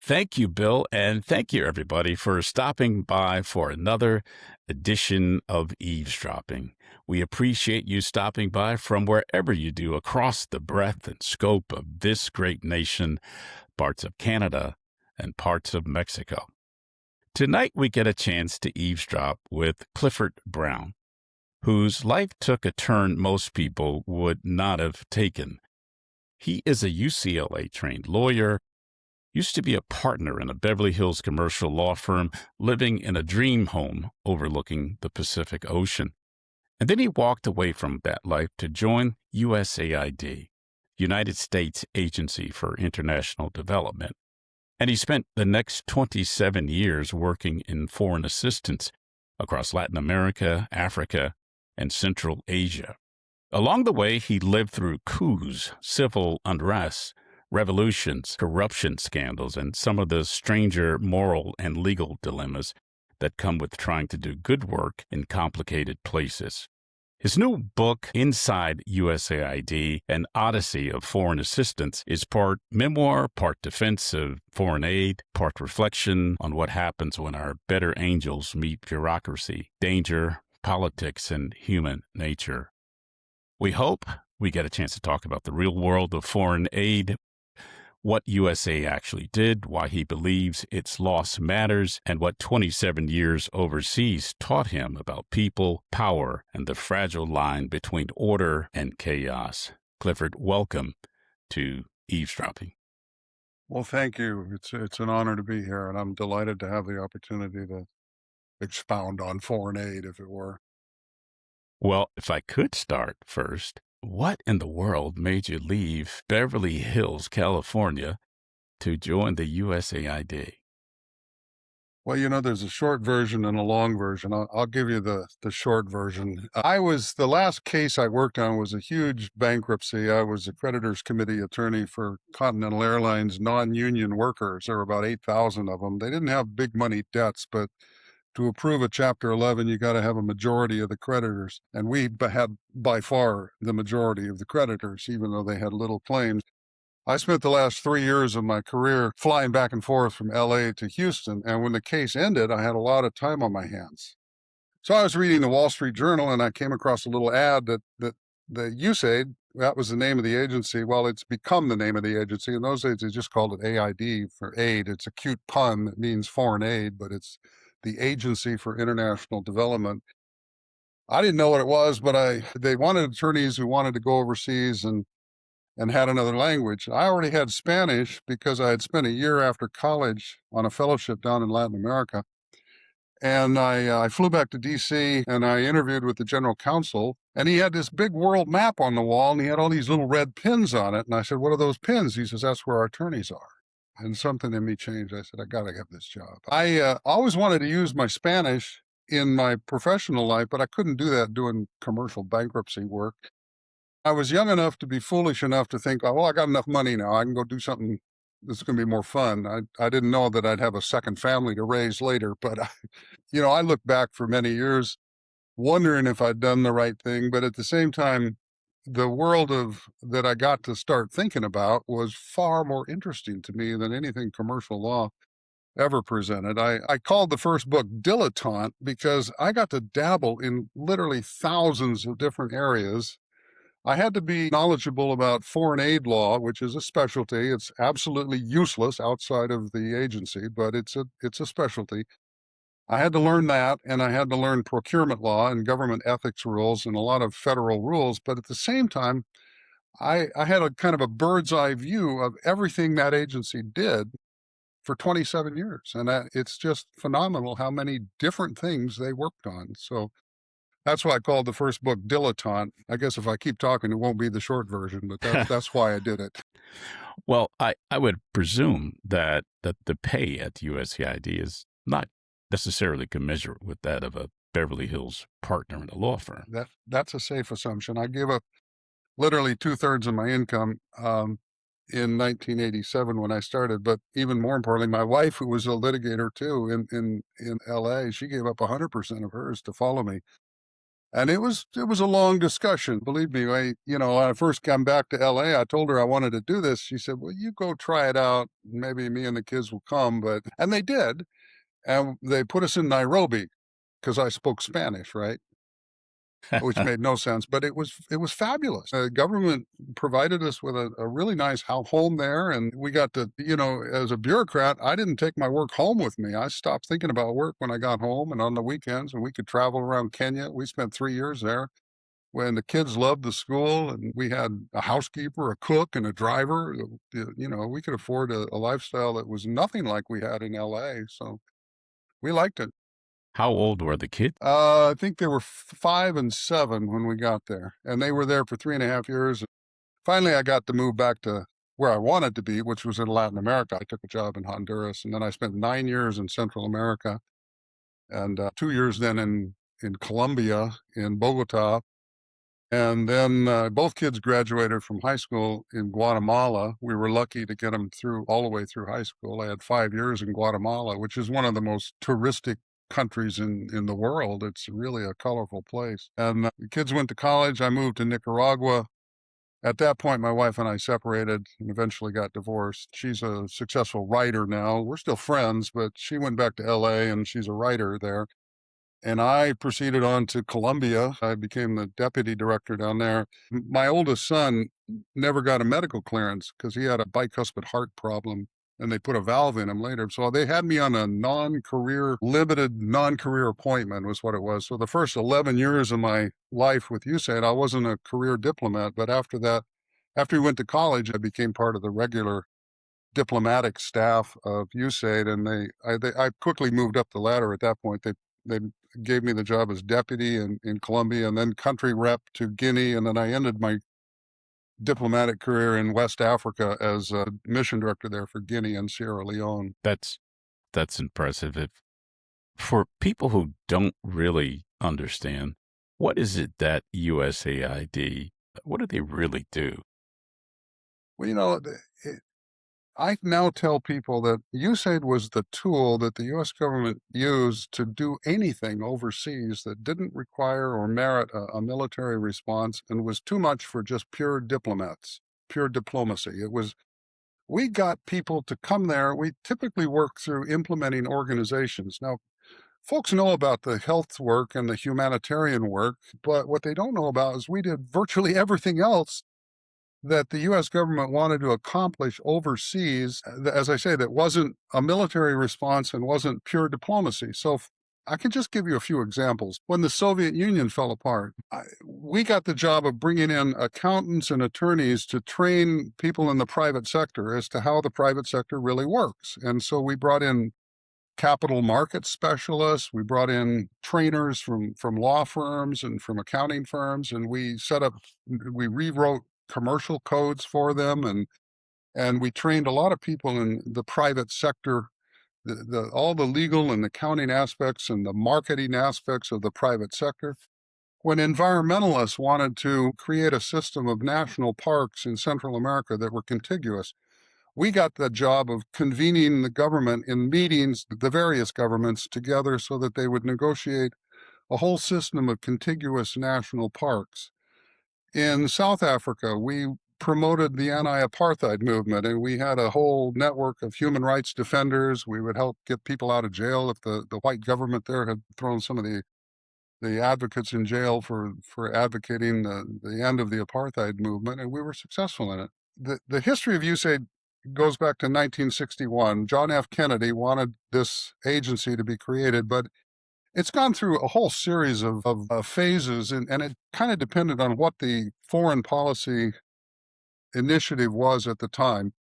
Thank you, Bill, and thank you, everybody, for stopping by for another edition of Eavesdropping. We appreciate you stopping by from wherever you do across the breadth and scope of this great nation, parts of Canada, and parts of Mexico. Tonight, we get a chance to eavesdrop with Clifford Brown, whose life took a turn most people would not have taken. He is a UCLA-trained lawyer, used to be a partner in a Beverly Hills commercial law firm, living in a dream home overlooking the Pacific Ocean. And then he walked away from that life to join USAID, United States Agency for International Development. And he spent the next 27 years working in foreign assistance across Latin America, Africa, and Central Asia. Along the way, he lived through coups, civil unrest, revolutions, corruption scandals, and some of the stranger moral and legal dilemmas that come with trying to do good work in complicated places. His new book, Inside USAID, An Odyssey of Foreign Assistance, is part memoir, part defense of foreign aid, part reflection on what happens when our better angels meet bureaucracy, danger, politics, and human nature. We hope we get a chance to talk about the real world of foreign aid, what USA actually did, why he believes its loss matters, and what 27 years overseas taught him about people, power, and the fragile line between order and chaos. Clifford, welcome to Eavesdropping. Well, thank you. It's an honor to be here, and I'm delighted to have the opportunity to expound on foreign aid, if it were. Well, if I could start first, what in the world made you leave Beverly Hills, California, to join the USAID? Well, there's a short version and a long version. I'll give you the short version. The last case I worked on was a huge bankruptcy. I was a creditors committee attorney for Continental Airlines non-union workers. There were about 8,000 of them. They didn't have big money debts, but to approve a Chapter 11, you got to have a majority of the creditors. And we had by far the majority of the creditors, even though they had little claims. I spent the last 3 years of my career flying back and forth from LA to Houston. And when the case ended, I had a lot of time on my hands. So I was reading the Wall Street Journal and I came across a little ad that the USAID, that was the name of the agency. Well, it's become the name of the agency. In those days, they just called it AID for aid. It's a cute pun. It means foreign aid, but it's the Agency for International Development. I didn't know what it was, but they wanted attorneys who wanted to go overseas and had another language. I already had Spanish because I had spent a year after college on a fellowship down in Latin America. And I flew back to D.C. and I interviewed with the general counsel, and he had this big world map on the wall, and he had all these little red pins on it. And I said, "What are those pins?" He says, "That's where our attorneys are." And something in me changed. I said, "I got to get this job." I always wanted to use my Spanish in my professional life, but I couldn't do that doing commercial bankruptcy work. I was young enough to be foolish enough to think, "Oh, well, I got enough money now. I can go do something that's going to be more fun." I didn't know that I'd have a second family to raise later, but I look back for many years wondering if I'd done the right thing. But at the same time, the world that I got to start thinking about was far more interesting to me than anything commercial law ever presented. I called the first book Dilettante because I got to dabble in literally thousands of different areas. I had to be knowledgeable about foreign aid law, which is a specialty. It's absolutely useless outside of the agency, but it's a specialty. I had to learn that, and I had to learn procurement law and government ethics rules and a lot of federal rules. But at the same time, I had a kind of a bird's eye view of everything that agency did for 27 years. And it's just phenomenal how many different things they worked on. So that's why I called the first book Dilettante. I guess if I keep talking, it won't be the short version, but that's why I did it. Well, I would presume that the pay at USAID is not necessarily commensurate with that of a Beverly Hills partner in a law firm. That's a safe assumption. I gave up literally 2/3 of my income in 1987 when I started. But even more importantly, my wife, who was a litigator too in LA, she gave up 100% of hers to follow me. And it was a long discussion. Believe me, when I first came back to LA, I told her I wanted to do this. She said, "Well, you go try it out. Maybe me and the kids will come." And they did. And they put us in Nairobi because I spoke Spanish, right? Which made no sense, but it was fabulous. The government provided us with a really nice home there, and we got to, as a bureaucrat, I didn't take my work home with me. I stopped thinking about work when I got home and on the weekends, and we could travel around Kenya. We spent 3 years there when the kids loved the school, and we had a housekeeper, a cook, and a driver. We could afford a lifestyle that was nothing like we had in LA, so we liked it. How old were the kids? I think they were 5 and 7 when we got there, and they were there for 3.5 years. Finally, I got to move back to where I wanted to be, which was in Latin America. I took a job in Honduras, and then I spent 9 years in Central America, and 2 years then in Colombia, in Bogota. And then both kids graduated from high school in Guatemala. We were lucky to get them through all the way through high school. I had 5 years in Guatemala, which is one of the most touristic countries in the world. It's really a colorful place. And the kids went to college. I moved to Nicaragua. At that point, my wife and I separated and eventually got divorced. She's a successful writer now. We're still friends, but she went back to LA and she's a writer there. And I proceeded on to Colombia. I became the deputy director down there. My oldest son never got a medical clearance because he had a bicuspid heart problem, and they put a valve in him later. So they had me on a limited non-career appointment was what it was. So the first 11 years of my life with USAID, I wasn't a career diplomat. But after that, after we went to college, I became part of the regular diplomatic staff of USAID, and I quickly moved up the ladder at that point. They gave me the job as deputy in Colombia, and then country rep to Guinea, and then I ended my diplomatic career in West Africa as a mission director there for Guinea and Sierra Leone. That's impressive. For people who don't really understand, what is it that USAID, what do they really do? Well, I now tell people that USAID was the tool that the U.S. government used to do anything overseas that didn't require or merit a military response and was too much for just pure diplomats, pure diplomacy. We got people to come there. We typically work through implementing organizations. Now, folks know about the health work and the humanitarian work, but what they don't know about is we did virtually everything else that the U.S. government wanted to accomplish overseas, as I say, that wasn't a military response and wasn't pure diplomacy. So I can just give you a few examples. When the Soviet Union fell apart, we got the job of bringing in accountants and attorneys to train people in the private sector as to how the private sector really works. And so we brought in capital market specialists. We brought in trainers from law firms and from accounting firms, and we rewrote commercial codes for them, and we trained a lot of people in the private sector, all the legal and accounting aspects and the marketing aspects of the private sector. When environmentalists wanted to create a system of national parks in Central America that were contiguous, we got the job of convening the government in meetings, the various governments together, so that they would negotiate a whole system of contiguous national parks. In South Africa, we promoted the anti-apartheid movement, and we had a whole network of human rights defenders. We would help get people out of jail if the white government there had thrown some of the advocates in jail for advocating the end of the apartheid movement, and we were successful in it. The history of USAID goes back to 1961. John F. Kennedy wanted this agency to be created, but it's gone through a whole series of phases, and it kind of depended on what the foreign policy initiative was at the time.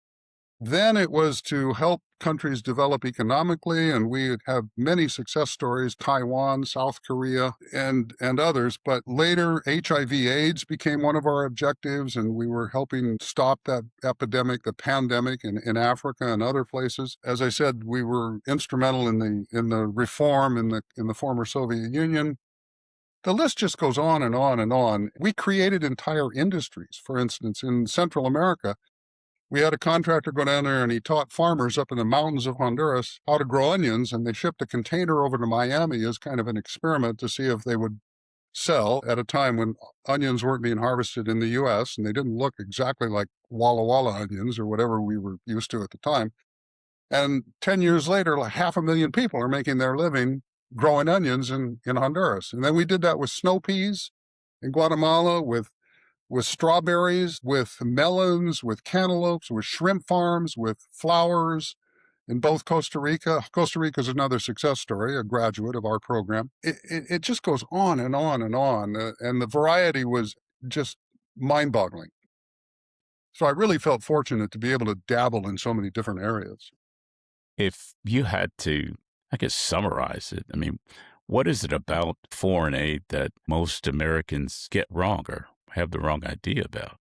Then it was to help countries develop economically, and we have many success stories, Taiwan, South Korea, and others. But later, HIV/AIDS became one of our objectives, and we were helping stop that epidemic, the pandemic in Africa and other places. As I said, we were instrumental in the reform in the former Soviet Union. The list just goes on and on and on. We created entire industries. For instance, in Central America, we had a contractor go down there and he taught farmers up in the mountains of Honduras how to grow onions, and they shipped a container over to Miami as kind of an experiment to see if they would sell at a time when onions weren't being harvested in the US and they didn't look exactly like Walla Walla onions or whatever we were used to at the time. And 10 years later, like 500,000 people are making their living growing onions in Honduras. And then we did that with snow peas in Guatemala, with strawberries, with melons, with cantaloupes, with shrimp farms, with flowers in both Costa Rica. Costa Rica is another success story, a graduate of our program. It just goes on and on and on. And the variety was just mind boggling. So I really felt fortunate to be able to dabble in so many different areas. If you had to, I guess, summarize it, I mean, what is it about foreign aid that most Americans get wrong or have the wrong idea about?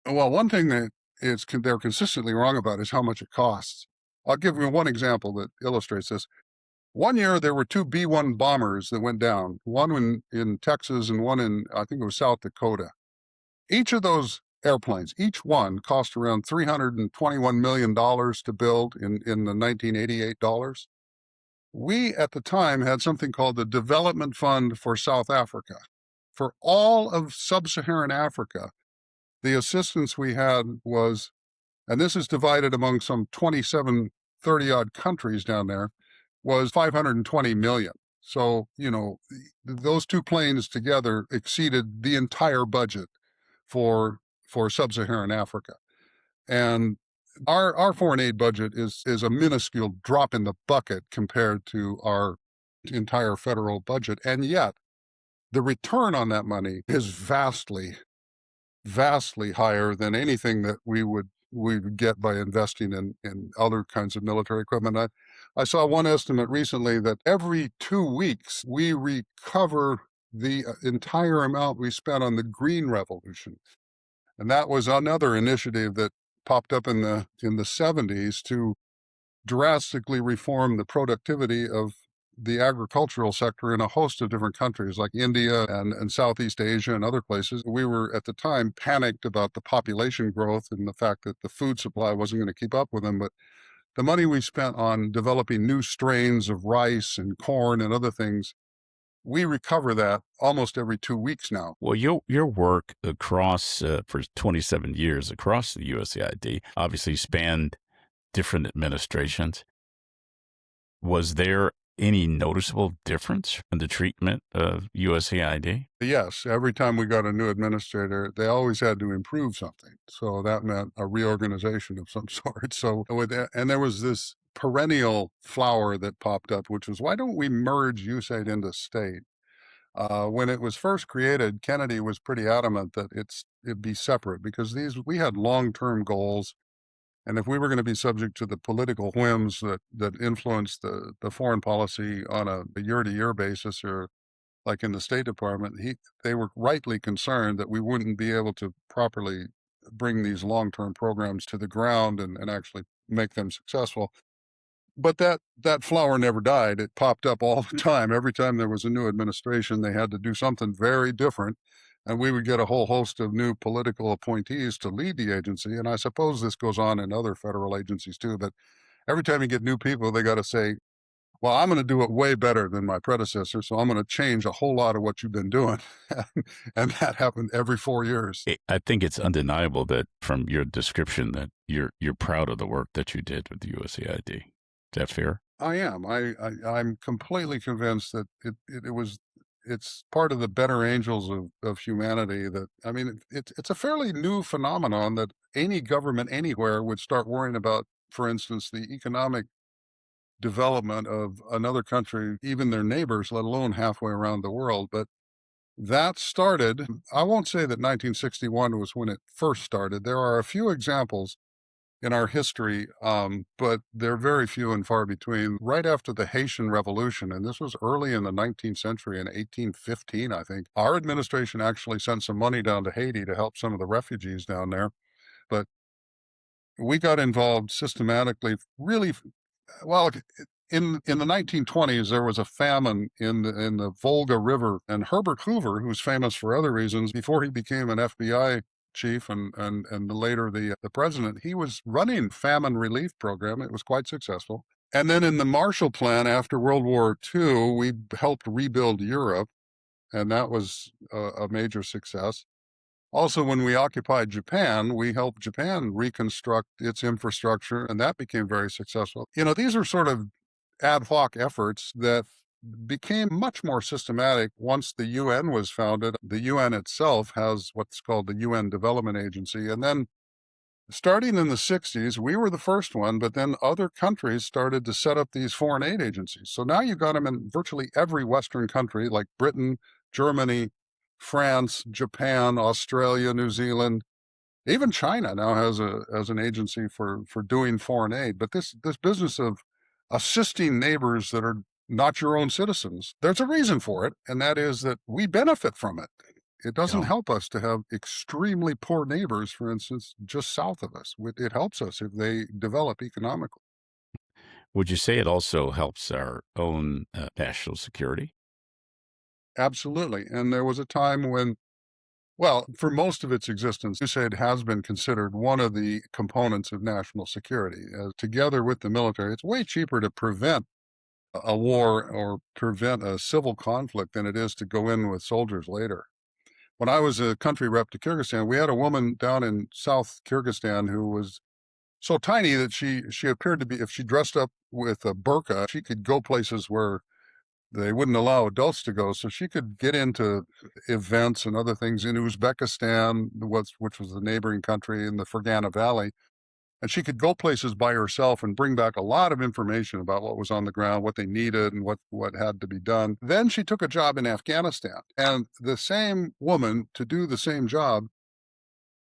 Well, one thing that they're consistently wrong about is how much it costs. I'll give you one example that illustrates this. One year, there were two B-1 bombers that went down, one in Texas and one in, I think it was South Dakota. Each of those airplanes, each one cost around $321 million to build in the 1988 dollars. We, at the time, had something called the Development Fund for South Africa. For all of sub-Saharan Africa, the assistance we had was, and this is divided among some 27, 30-odd countries down there, was 520 million. So, those two planes together exceeded the entire budget for sub-Saharan Africa. And our foreign aid budget is a minuscule drop in the bucket compared to our entire federal budget. And yet, the return on that money is vastly, vastly higher than anything that we would get by investing in other kinds of military equipment. I saw one estimate recently that every 2 weeks we recover the entire amount we spent on the Green Revolution. And that was another initiative that popped up in the 70s to drastically reform the productivity of the agricultural sector in a host of different countries like India and Southeast Asia and other places. We were at the time panicked about the population growth and the fact that the food supply wasn't going to keep up with them. But the money we spent on developing new strains of rice and corn and other things, we recover that almost every 2 weeks now. Well, your work across for 27 years across the USAID obviously spanned different administrations. Was there any noticeable difference in the treatment of USAID? Yes, every time we got a new administrator, they always had to improve something. So that meant a reorganization of some sort. So with that, and there was this perennial flower that popped up, which was, why don't we merge USAID into state? When it was first created, Kennedy was pretty adamant that it'd be separate because we had long-term goals. And if we were going to be subject to the political whims that influenced the foreign policy on a year-to-year basis, or like in the State Department, they were rightly concerned that we wouldn't be able to properly bring these long-term programs to the ground and actually make them successful. But that flower never died. It popped up all the time. Every time there was a new administration, they had to do something very different. And we would get a whole host of new political appointees to lead the agency. And I suppose this goes on in other federal agencies too. But every time you get new people, they got to say, well, I'm going to do it way better than my predecessor. So I'm going to change a whole lot of what you've been doing. And that happened every 4 years. I think it's undeniable that from your description that you're proud of the work that you did with the USAID. Is that fair? I am. I'm completely convinced that it's part of the better angels of humanity. That, I mean, it's a fairly new phenomenon that any government anywhere would start worrying about, for instance, the economic development of another country, even their neighbors, let alone halfway around the world. But that started, I won't say that 1961 was when it first started. There are a few examples in our history, but they're very few and far between. Right after the Haitian Revolution, and this was early in the 19th century, in 1815, I think, our administration actually sent some money down to Haiti to help some of the refugees down there. But we got involved systematically, really, well, in the 1920s, there was a famine in the Volga River, and Herbert Hoover, who's famous for other reasons, before he became an FBI chief and later the president, he was running famine relief program. It was quite successful. And then in the Marshall Plan after World War II, we helped rebuild Europe. and that was a major success. Also, when we occupied Japan, we helped Japan reconstruct its infrastructure, and that became very successful. These are sort of ad hoc efforts that became much more systematic once the UN was founded. The UN itself has what's called the UN Development Agency. And then starting in the 60s, we were the first one, but then other countries started to set up these foreign aid agencies. So now you've got them in virtually every Western country, like Britain, Germany, France, Japan, Australia, New Zealand. Even China now has an agency for doing foreign aid. But this business of assisting neighbors that are not your own citizens, there's a reason for it, and that is that we benefit from it. It doesn't Yeah. help us to have extremely poor neighbors, for instance, just south of us. It helps us if they develop economically. Would you say it also helps our own national security? Absolutely. And there was a time when, well, for most of its existence, USAID has been considered one of the components of national security. Together with the military, it's way cheaper to prevent a war or prevent a civil conflict than it is to go in with soldiers later. When I was a country rep to Kyrgyzstan, we had a woman down in South Kyrgyzstan who was so tiny that she appeared to be, if she dressed up with a burqa, she could go places where they wouldn't allow adults to go. So she could get into events and other things in Uzbekistan, which was the neighboring country in the Fergana Valley. And she could go places by herself and bring back a lot of information about what was on the ground, what they needed, and what had to be done. Then she took a job in Afghanistan. And the same woman, to do the same job,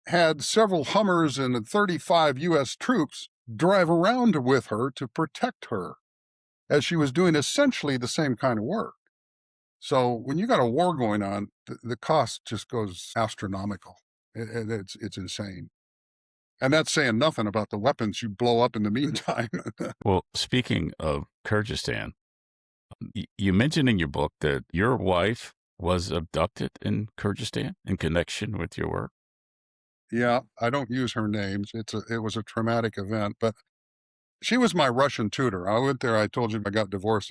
had several Hummers and 35 U.S. troops drive around with her to protect her as she was doing essentially the same kind of work. So when you got a war going on, the cost just goes astronomical. It's insane. And that's saying nothing about the weapons you blow up in the meantime. Well, speaking of Kyrgyzstan, you mentioned in your book that your wife was abducted in Kyrgyzstan in connection with your work. Yeah, I don't use her names. It was a traumatic event, but she was my Russian tutor. I went there. I told you I got divorced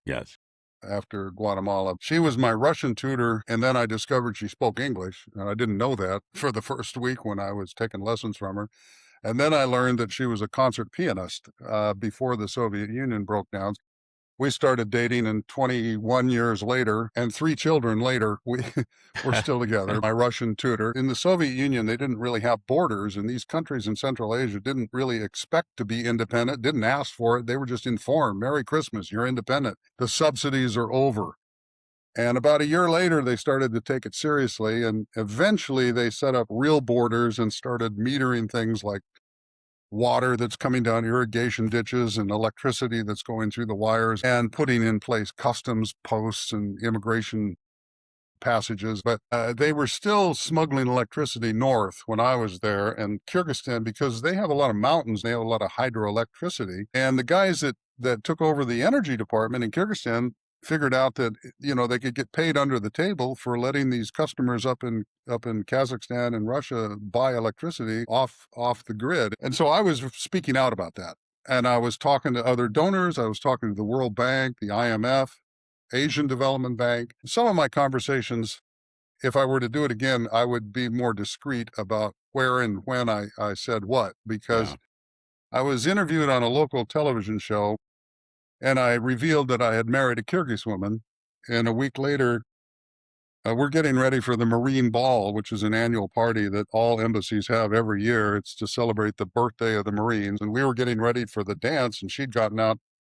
Yes. after Guatemala. She was my Russian tutor, and then I discovered she spoke English, and I didn't know that for the first week when I was taking lessons from her. And then I learned that she was a concert pianist before the Soviet Union broke down. We started dating, and 21 years later and 3 children later, we're still together. My Russian tutor. In the Soviet Union, they didn't really have borders, and these countries in Central Asia didn't really expect to be independent, didn't ask for it. They were just informed, Merry Christmas, you're independent. The subsidies are over. And about a year later, they started to take it seriously, and eventually they set up real borders and started metering things like water that's coming down irrigation ditches and electricity that's going through the wires, and putting in place customs posts and immigration passages. But they were still smuggling electricity north when I was there. And Kyrgyzstan, because they have a lot of mountains, they have a lot of hydroelectricity. And the guys that took over the energy department in Kyrgyzstan figured out that they could get paid under the table for letting these customers up in Kazakhstan and Russia buy electricity off the grid. And so I was speaking out about that. And I was talking to other donors. I was talking to the World Bank, the IMF, Asian Development Bank. Some of my conversations, if I were to do it again, I would be more discreet about where and when I said what, because Yeah. I was interviewed on a local television show and I revealed that I had married a Kyrgyz woman. And a week later, we're getting ready for the Marine Ball, which is an annual party that all embassies have every year. It's to celebrate the birthday of the Marines. And we were getting ready for the dance, and she'd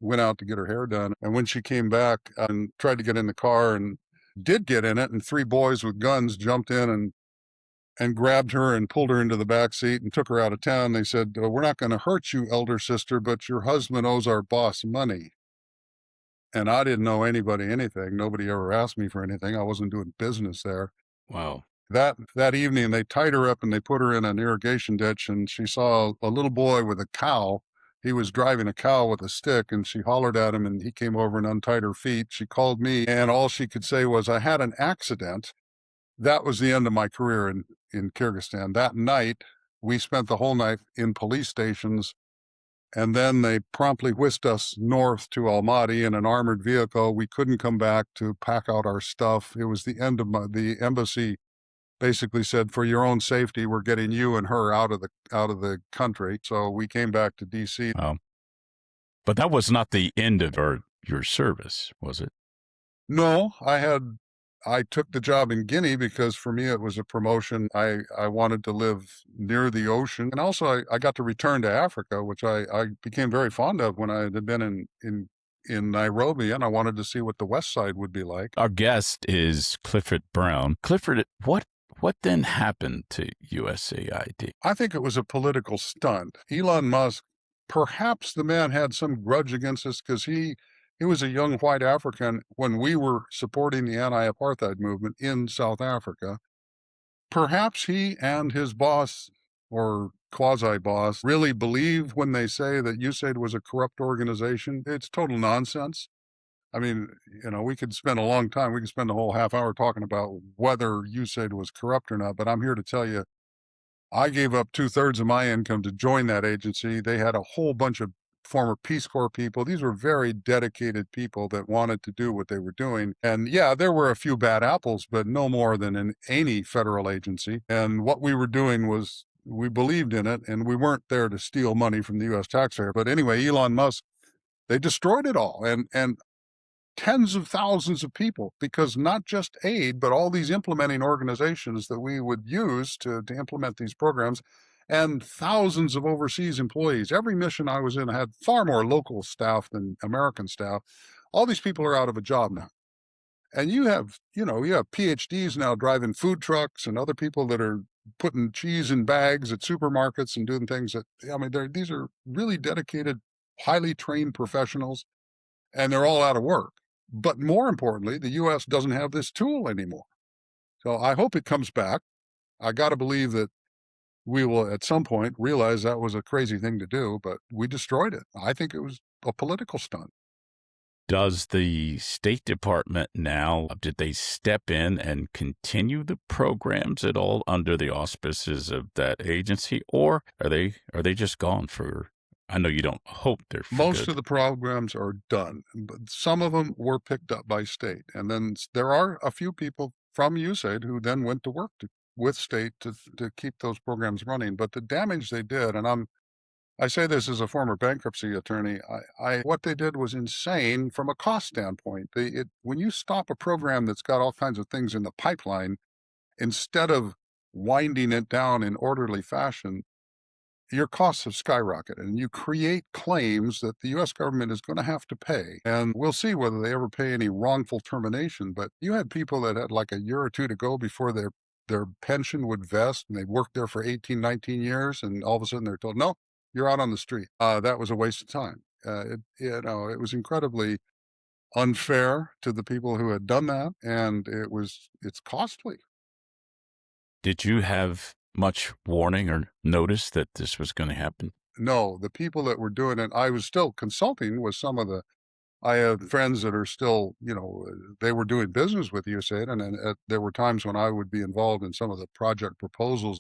went out to get her hair done. And when she came back and tried to get in the car and did get in it, and 3 boys with guns jumped in and grabbed her and pulled her into the back seat and took her out of town. They said, we're not going to hurt you, elder sister, but your husband owes our boss money. And I didn't know anybody anything. Nobody ever asked me for anything. I wasn't doing business there. Wow. That evening, they tied her up and they put her in an irrigation ditch, and she saw a little boy with a cow. He was driving a cow with a stick, and she hollered at him, and he came over and untied her feet. She called me, and all she could say was, I had an accident. That was the end of my career in Kyrgyzstan. That night, we spent the whole night in police stations And then they promptly whisked us north to Almaty in an armored vehicle. We couldn't come back to pack out our stuff. It was the end of the embassy basically said, for your own safety, we're getting you and her out of the country. So we came back to DC. But that was not the end of your service, was it? No, I took the job in Guinea because for me it was a promotion. I wanted to live near the ocean. And also I got to return to Africa, which I became very fond of when I had been in Nairobi, and I wanted to see what the West Side would be like. Our guest is Clifford Brown. Clifford, what then happened to USAID? I think it was a political stunt. Elon Musk, perhaps the man had some grudge against us because he was a young white African when we were supporting the anti-apartheid movement in South Africa. Perhaps he and his boss or quasi-boss really believe when they say that USAID was a corrupt organization. It's total nonsense. I mean, we could spend a long time. We could spend a whole half hour talking about whether USAID was corrupt or not, but I'm here to tell you, I gave up 2/3 of my income to join that agency. They had a whole bunch of former Peace Corps people. These were very dedicated people that wanted to do what they were doing. And yeah, there were a few bad apples, but no more than in any federal agency. And what we were doing was we believed in it, and we weren't there to steal money from the US taxpayer. But anyway, Elon Musk, they destroyed it all. And tens of thousands of people, because not just aid, but all these implementing organizations that we would use to implement these programs, and thousands of overseas employees. Every mission I was in had far more local staff than American staff. All these people are out of a job now. And you have PhDs now driving food trucks and other people that are putting cheese in bags at supermarkets and doing things that, these are really dedicated, highly trained professionals, and they're all out of work. But more importantly, the U.S. doesn't have this tool anymore. So I hope it comes back. I got to believe that we will at some point realize that was a crazy thing to do, but we destroyed it. I think it was a political stunt. Does the State Department now, did they step in and continue the programs at all under the auspices of that agency, or are they just gone for? I know you don't hope they're for Most good. of the programs are done, but some of them were picked up by state. And then there are a few people from USAID who then went to work with state to keep those programs running. But the damage they did, and I say this as a former bankruptcy attorney, what they did was insane from a cost standpoint. When you stop a program that's got all kinds of things in the pipeline, instead of winding it down in orderly fashion, your costs have skyrocketed, and you create claims that the U.S. government is going to have to pay. And we'll see whether they ever pay any wrongful termination. But you had people that had like a year or two to go before their pension would vest, and they worked there for 18, 19 years, and all of a sudden they're told, no, you're out on the street. That was a waste of time. It was incredibly unfair to the people who had done that, and it's costly. Did you have much warning or notice that this was going to happen? No, the people that were doing it, I was still consulting with I have friends that are still, they were doing business with USAID, and then there were times when I would be involved in some of the project proposals.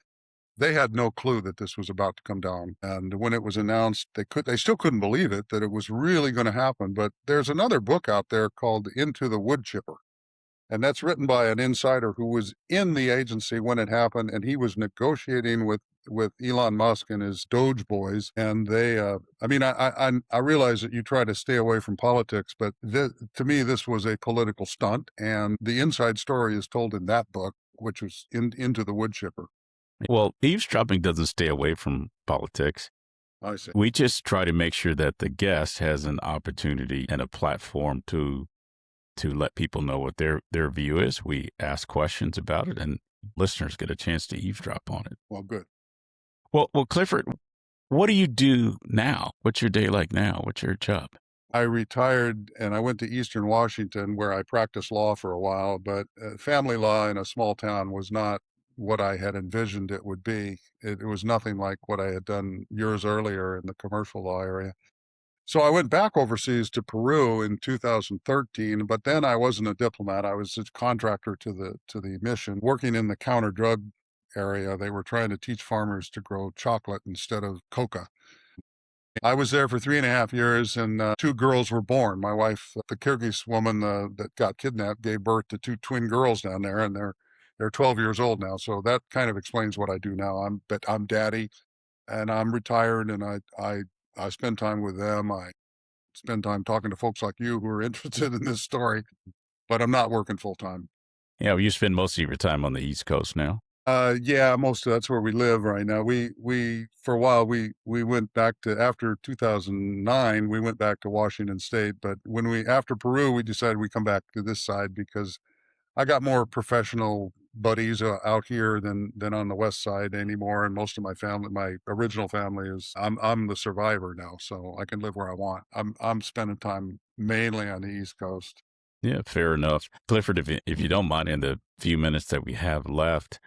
They had no clue that this was about to come down. And when it was announced, they still couldn't believe it, that it was really going to happen. But there's another book out there called Into the Wood Chipper. And that's written by an insider who was in the agency when it happened, and he was negotiating with Elon Musk and his Doge boys. And they, I realize that you try to stay away from politics, but to me, this was a political stunt. And the inside story is told in that book, which was Into the Wood Chipper. Well, eavesdropping doesn't stay away from politics. I see. We just try to make sure that the guest has an opportunity and a platform to let people know what their view is. We ask questions about it, and listeners get a chance to eavesdrop on it. Well, good. Well, Clifford, what do you do now? What's your day like now? What's your job? I retired and I went to Eastern Washington, where I practiced law for a while, but family law in a small town was not what I had envisioned it would be. It was nothing like what I had done years earlier in the commercial law area. So I went back overseas to Peru in 2013, but then I wasn't a diplomat. I was a contractor to the mission, working in the counter drug area. They were trying to teach farmers to grow chocolate instead of coca. I was there for 3.5 years, and two girls were born. My wife, the Kyrgyz woman that got kidnapped, gave birth to two twin girls down there, and they're 12 years old now. So that kind of explains what I do now. I'm daddy, and I'm retired, and I spend time with them. I spend time talking to folks like you who are interested in this story, but I'm not working full time. Yeah, well, you spend most of your time on the East Coast now. Yeah, most of that's where we live right now. We for a while we went back to after 2009, we went back to Washington State, but after Peru, we decided we come back to this side because I got more professional buddies out here than on the west side anymore, and most of my family, my original family is I'm the survivor now, so I can live where I want. I'm spending time mainly on the East Coast. Yeah, fair enough. Clifford, if you don't mind, in the few minutes that we have left,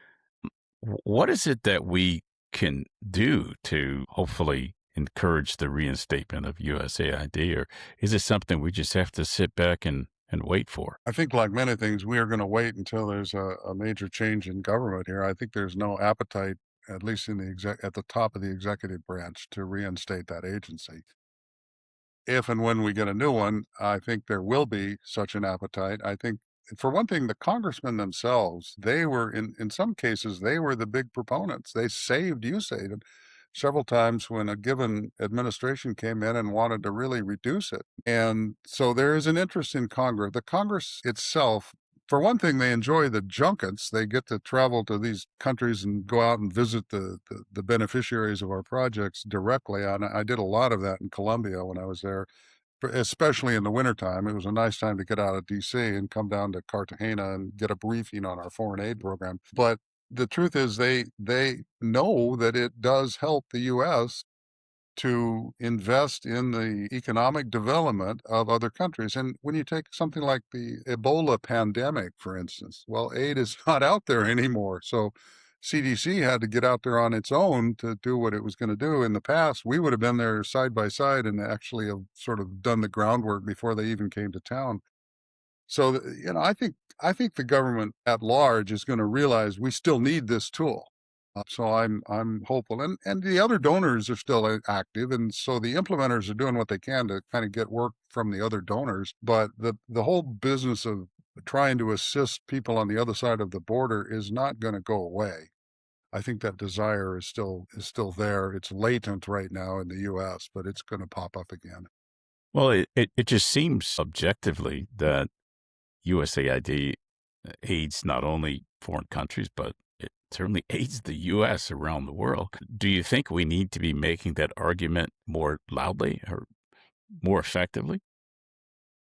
what is it that we can do to hopefully encourage the reinstatement of USAID, or is it something we just have to sit back and wait for? I think, like many things, we are going to wait until there's a major change in government here. I think there's no appetite, at least in at the top of the executive branch, to reinstate that agency. If and when we get a new one, I think there will be such an appetite. I think, for one thing, the congressmen themselves, they were in some cases, they were the big proponents. They saved USAID several times when a given administration came in and wanted to really reduce it. And so there is an interest in Congress. The Congress itself, for one thing, they enjoy the junkets. They get to travel to these countries and go out and visit the beneficiaries of our projects directly. And I did a lot of that in Colombia when I was there, especially in the wintertime. It was a nice time to get out of DC and come down to Cartagena and get a briefing on our foreign aid program. But the truth is they know that it does help the US to invest in the economic development of other countries. And when you take something like the Ebola pandemic, for instance, well, aid is not out there anymore. So CDC had to get out there on its own to do what it was going to do. In the past, we would have been there side by side and actually have sort of done the groundwork before they even came to town. So, I think the government at large is going to realize we still need this tool. So I'm hopeful, and the other donors are still active, and so the implementers are doing what they can to kind of get work from the other donors. But the whole business of trying to assist people on the other side of the border is not going to go away. I think that desire is still there. It's latent right now in the U.S., but it's going to pop up again. Well, it just seems objectively that USAID aids not only foreign countries, but it certainly aids the U.S. around the world. Do you think we need to be making that argument more loudly or more effectively?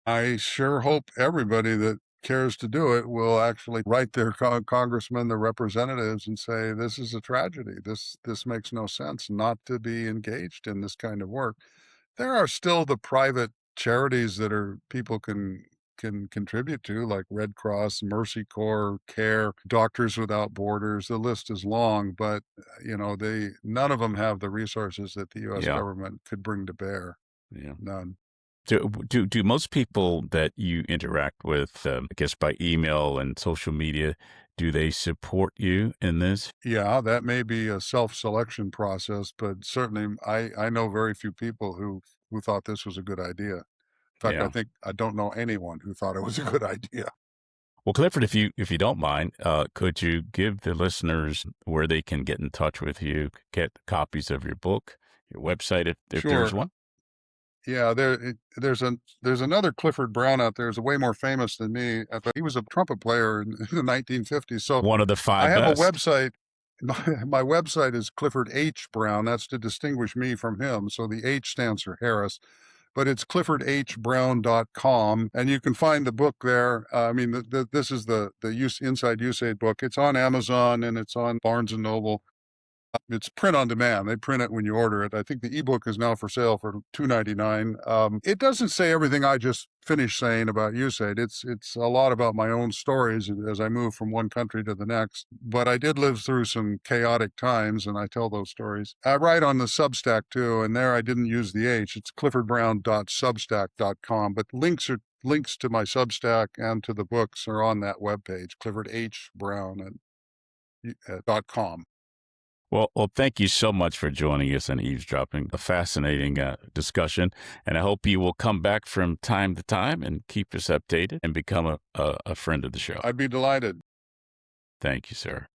I sure hope everybody that cares to do it will actually write their congressmen, their representatives, and say, this is a tragedy. This makes no sense not to be engaged in this kind of work. There are still the private charities that are people can contribute to, like Red Cross, Mercy Corps, CARE, Doctors Without Borders. The list is long, but they none of them have the resources that the U.S. Yeah, government could bring to bear. yeah. None. Do most people that you interact with, I guess by email and social media, do they support you in this? Yeah, that may be a self-selection process, but certainly I know very few people who thought this was a good idea. In fact, I Yeah. think I don't know anyone who thought it was a good idea. Well, Clifford, if you don't mind, could you give the listeners where they can get in touch with you, get copies of your book, your website, if there's Sure. one? Yeah, there's another Clifford Brown out there who's way more famous than me, but he was a trumpet player in the 1950s. So One of the I five have a best. website. My website is Clifford H. Brown. That's to distinguish me from him. So the H stands for Harris, but it's cliffordhbrown.com, and you can find the book there. I mean, this is the Inside USAID book. It's on Amazon and it's on Barnes and Noble. It's print on demand. They print it when you order it. I think the ebook is now for sale for $2.99. It doesn't say everything I just finished saying about USAID. It's a lot about my own stories as I move from one country to the next. But I did live through some chaotic times, and I tell those stories. I write on the Substack too, and there I didn't use the H. It's cliffordbrown.substack.com. But links to my Substack and to the books are on that webpage, cliffordhbrown.com. Well, thank you so much for joining us on Eavesdropping, a fascinating discussion. And I hope you will come back from time to time and keep us updated and become a friend of the show. I'd be delighted. Thank you, sir.